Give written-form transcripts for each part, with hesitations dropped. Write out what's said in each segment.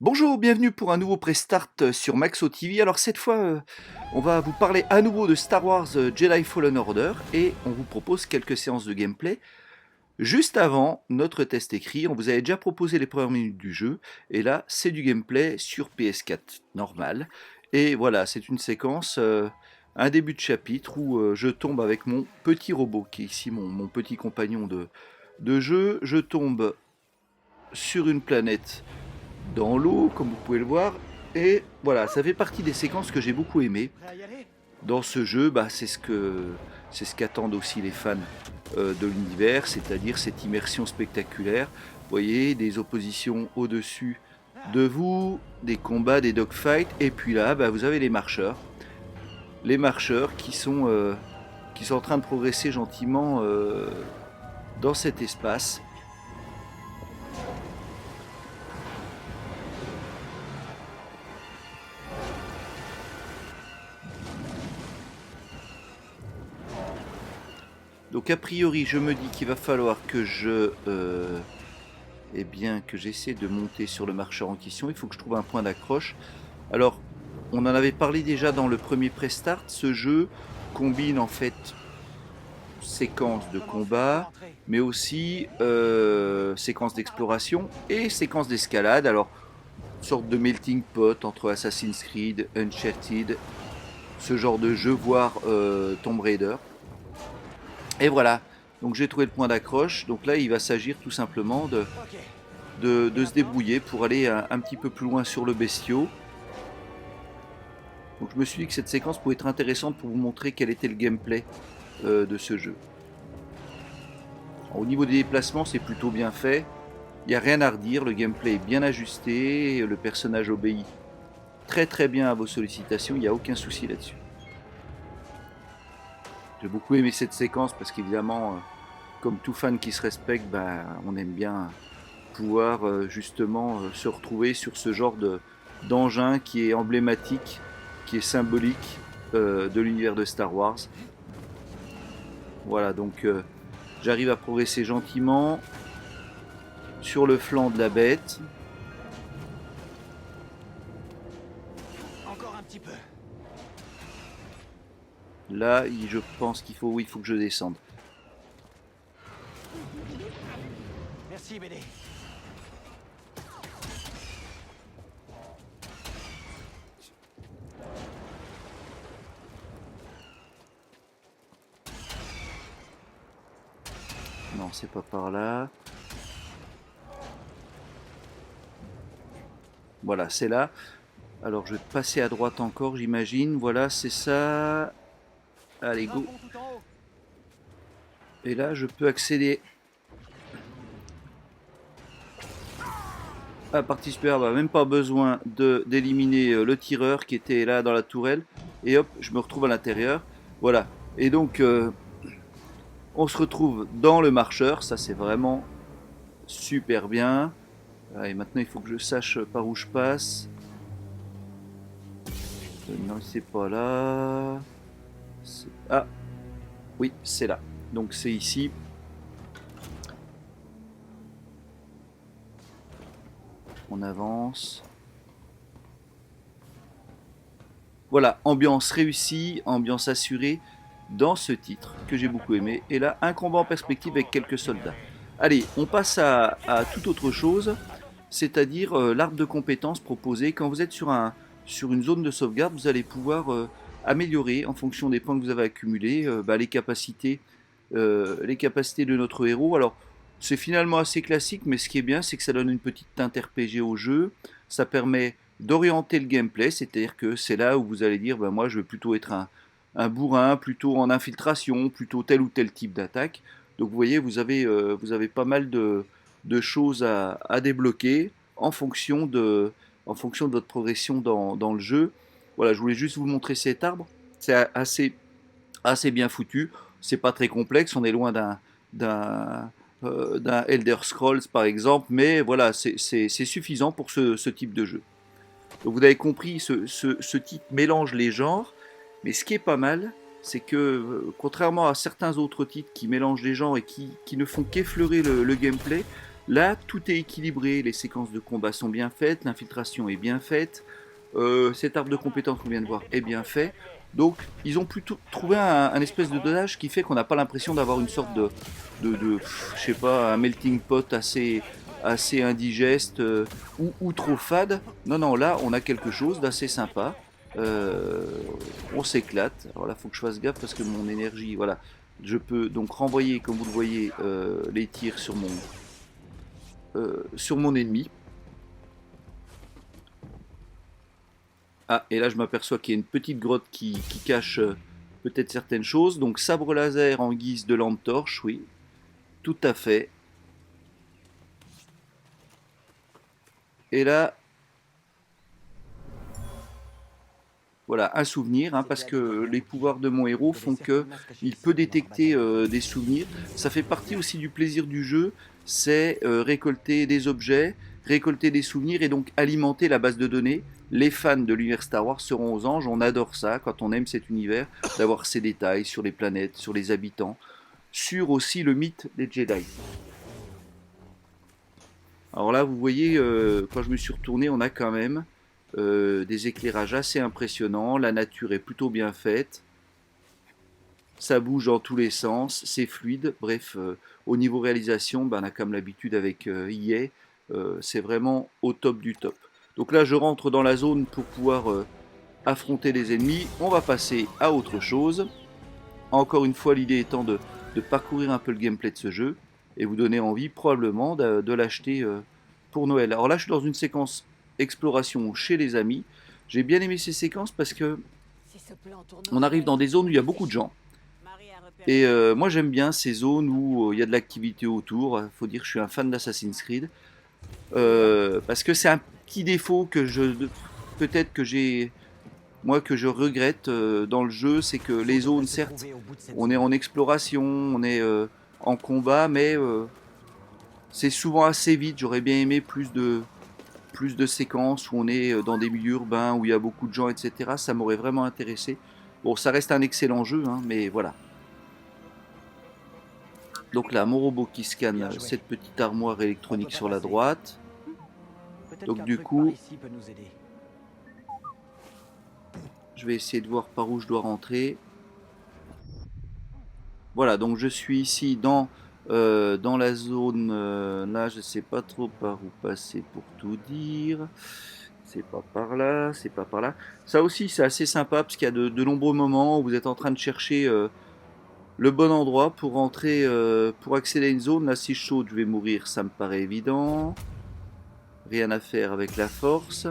Bonjour, bienvenue pour un nouveau pré-start sur Maxo TV. Alors cette fois, on va vous parler à nouveau de Star Wars Jedi Fallen Order et on vous propose quelques séances de gameplay. Juste avant notre test écrit, on vous avait déjà proposé les premières minutes du jeu et là c'est du gameplay sur PS4 normal. Et voilà, c'est une séquence, un début de chapitre où je tombe avec mon petit robot qui est ici mon petit compagnon de jeu. Je tombe sur une planète dans l'eau, comme vous pouvez le voir. Et voilà, ça fait partie des séquences que j'ai beaucoup aimées. Prêt à y aller? Dans ce jeu, c'est ce qu'attendent aussi les fans de l'univers, c'est-à-dire cette immersion spectaculaire. Vous voyez, des oppositions au-dessus de vous, des combats, des dogfights, et puis là, vous avez les marcheurs. Les marcheurs qui sont en train de progresser gentiment dans cet espace. Donc a priori, je me dis qu'il va falloir que que j'essaie de monter sur le marcheur en question. Il faut que je trouve un point d'accroche. Alors, on en avait parlé déjà dans le premier pré-start. Ce jeu combine en fait séquences de combat, mais aussi séquences d'exploration et séquences d'escalade. Alors, une sorte de melting pot entre Assassin's Creed, Uncharted, ce genre de jeu, voire Tomb Raider. Et voilà, donc j'ai trouvé le point d'accroche. Donc là, il va s'agir tout simplement de se débrouiller pour aller un petit peu plus loin sur le bestiau. Donc je me suis dit que cette séquence pouvait être intéressante pour vous montrer quel était le gameplay de ce jeu. Alors, au niveau des déplacements, c'est plutôt bien fait. Il n'y a rien à redire, le gameplay est bien ajusté, le personnage obéit très très bien à vos sollicitations, il n'y a aucun souci là-dessus. J'ai beaucoup aimé cette séquence parce qu'évidemment, comme tout fan qui se respecte, on aime bien pouvoir justement se retrouver sur ce genre d'engin qui est emblématique, qui est symbolique de l'univers de Star Wars. Voilà, donc j'arrive à progresser gentiment sur le flanc de la bête. Encore un petit peu. Là, je pense qu'il faut, oui, il faut que je descende. Merci, BD. Non, c'est pas par là. Voilà, c'est là. Alors, je vais passer à droite encore, j'imagine. Voilà, c'est ça. Allez, go. Tout en haut. Et là, je peux accéder à la partie supérieure. Même pas besoin d'éliminer le tireur qui était là dans la tourelle. Et hop, je me retrouve à l'intérieur. Voilà. Et donc, on se retrouve dans le marcheur. Ça, c'est vraiment super bien. Et maintenant, il faut que je sache par où je passe. Non, c'est pas là. Ah, oui, c'est là. Donc, c'est ici. On avance. Voilà, ambiance réussie, ambiance assurée dans ce titre que j'ai beaucoup aimé. Et là, un combat en perspective avec quelques soldats. Allez, on passe à toute autre chose, c'est-à-dire l'arbre de compétences proposé. Quand vous êtes sur une zone de sauvegarde, vous allez pouvoir améliorer en fonction des points que vous avez accumulés les capacités de notre héros. Alors, c'est finalement assez classique, mais ce qui est bien, c'est que ça donne une petite teinte RPG au jeu. Ça permet d'orienter le gameplay, c'est-à-dire que c'est là où vous allez dire, moi je veux plutôt être un bourrin, plutôt en infiltration, plutôt tel ou tel type d'attaque. Donc vous voyez, vous avez pas mal de choses à débloquer en fonction de votre progression dans le jeu. Voilà, je voulais juste vous montrer cet arbre. C'est assez bien foutu. C'est pas très complexe, on est loin d'un Elder Scrolls par exemple, mais voilà, c'est suffisant pour ce type de jeu. Donc vous avez compris, ce titre mélange les genres, mais ce qui est pas mal, c'est que contrairement à certains autres titres qui mélangent les genres et qui ne font qu'effleurer le gameplay, Là, tout est équilibré, les séquences de combat sont bien faites, l'infiltration est bien faite, cet arbre de compétences qu'on vient de voir est bien fait. Donc, ils ont plutôt trouvé un espèce de dosage qui fait qu'on n'a pas l'impression d'avoir une sorte je sais pas, un melting pot assez indigeste ou trop fade. Non, non, là, on a quelque chose d'assez sympa. Euh, on s'éclate. Alors là, il faut que je fasse gaffe parce que mon énergie, voilà. Je peux donc renvoyer, comme vous le voyez, les tirs sur mon ennemi. Ah, et là je m'aperçois qu'il y a une petite grotte qui cache peut-être certaines choses. Donc sabre laser en guise de lampe torche, oui, tout à fait. Et là, voilà, un souvenir, hein, parce que les pouvoirs de mon héros font que il peut détecter des souvenirs. Ça fait partie aussi du plaisir du jeu, c'est récolter des objets, récolter des souvenirs et donc alimenter la base de données. Les fans de l'univers Star Wars seront aux anges, on adore ça quand on aime cet univers, d'avoir ces détails sur les planètes, sur les habitants, sur aussi le mythe des Jedi. Alors là, vous voyez, quand je me suis retourné, on a quand même des éclairages assez impressionnants, la nature est plutôt bien faite, ça bouge dans tous les sens, c'est fluide, bref, au niveau réalisation, ben, on a comme l'habitude avec EA, c'est vraiment au top du top. Donc là, je rentre dans la zone pour pouvoir affronter les ennemis, on va passer à autre chose. Encore une fois, l'idée étant de parcourir un peu le gameplay de ce jeu et vous donner envie probablement de l'acheter pour Noël. Alors là, je suis dans une séquence exploration chez les amis. J'ai bien aimé ces séquences parce que on arrive dans des zones où il y a beaucoup de gens. Et moi, j'aime bien ces zones où il y a de l'activité autour. Il faut dire que je suis un fan d'Assassin's Creed. Parce que c'est un petit défaut que peut-être que j'ai moi que je regrette dans le jeu, c'est que les zones, certes, on est en exploration, on est en combat, mais c'est souvent assez vite. J'aurais bien aimé plus de séquences où on est dans des milieux urbains, où il y a beaucoup de gens, etc. Ça m'aurait vraiment intéressé. Bon, ça reste un excellent jeu, hein, mais voilà. Donc là, mon robot qui scanne cette petite armoire électronique sur la droite. Donc du coup, je vais essayer de voir par où je dois rentrer. Voilà, donc je suis ici dans la zone, là je sais pas trop par où passer pour tout dire. C'est pas par là, c'est pas par là. Ça aussi c'est assez sympa parce qu'il y a de nombreux moments où vous êtes en train de chercher le bon endroit pour rentrer, pour accéder à une zone. Là si je saute je vais mourir, ça me paraît évident. Rien à faire avec la force.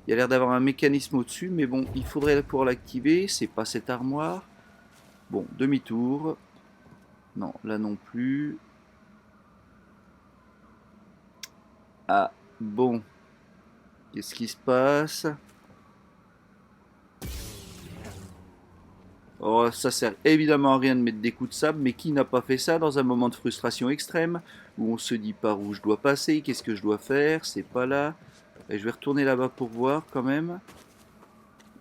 Il y a l'air d'avoir un mécanisme au-dessus, mais bon, il faudrait pouvoir l'activer. C'est pas cette armoire. Bon, demi-tour. Non, là non plus. Ah, bon. Qu'est-ce qui se passe? Oh, ça sert évidemment à rien de mettre des coups de sable, mais qui n'a pas fait ça dans un moment de frustration extrême, où on se dit par où je dois passer, qu'est-ce que je dois faire, c'est pas là. Et je vais retourner là-bas pour voir quand même.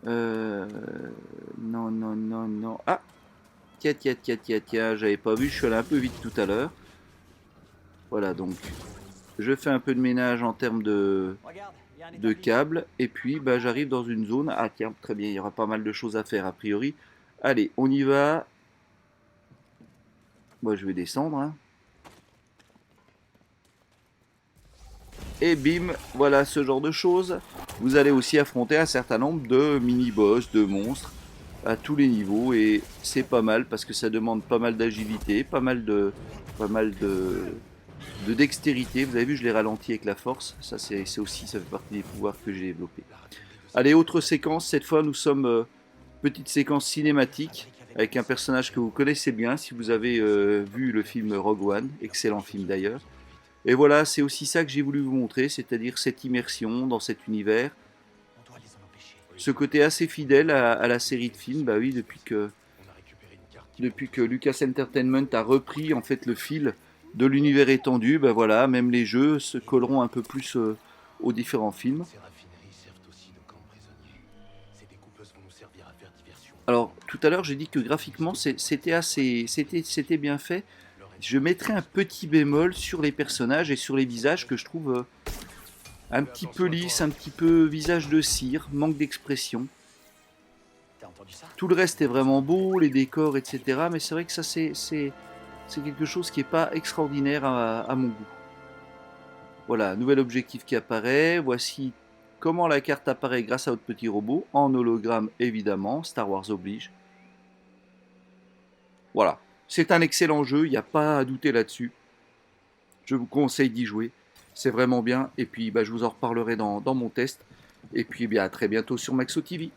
Non, non, non, non. Ah! Tiens, tiens, tiens, tiens, tiens, j'avais pas vu, je suis allé un peu vite tout à l'heure. Voilà, donc je fais un peu de ménage en termes de câbles, et puis bah, j'arrive dans une zone. Ah tiens, très bien, il y aura pas mal de choses à faire a priori. Allez, on y va. Moi, je vais descendre, hein. Et bim, voilà ce genre de choses. Vous allez aussi affronter un certain nombre de mini-boss, de monstres, à tous les niveaux, et c'est pas mal parce que ça demande pas mal d'agilité, pas mal de dextérité. Vous avez vu, je l'ai ralenti avec la force. Ça, c'est aussi, ça fait partie des pouvoirs que j'ai développés. Allez, autre séquence. Cette fois, nous sommes petite séquence cinématique avec un personnage que vous connaissez bien si vous avez vu le film Rogue One, excellent film d'ailleurs. Et voilà, c'est aussi ça que j'ai voulu vous montrer, c'est-à-dire cette immersion dans cet univers, ce côté assez fidèle à la série de films. Bah oui, depuis que Lucas Entertainment a repris en fait le fil de l'univers étendu, bah voilà, même les jeux se colleront un peu plus aux différents films. Alors tout à l'heure j'ai dit que graphiquement c'était bien fait, Je mettrai un petit bémol sur les personnages et sur les visages que je trouve un petit peu lisses, un petit peu visage de cire, manque d'expression. T'as entendu ça? Tout le reste est vraiment beau, les décors, etc. Mais c'est vrai que ça, c'est quelque chose qui n'est pas extraordinaire à mon goût. Voilà, nouvel objectif qui apparaît. Voici comment la carte apparaît grâce à votre petit robot. En hologramme, évidemment. Star Wars oblige. Voilà. C'est un excellent jeu, il n'y a pas à douter là-dessus. Je vous conseille d'y jouer. C'est vraiment bien. Et puis, je vous en reparlerai dans mon test. Et puis, à très bientôt sur Maxo TV.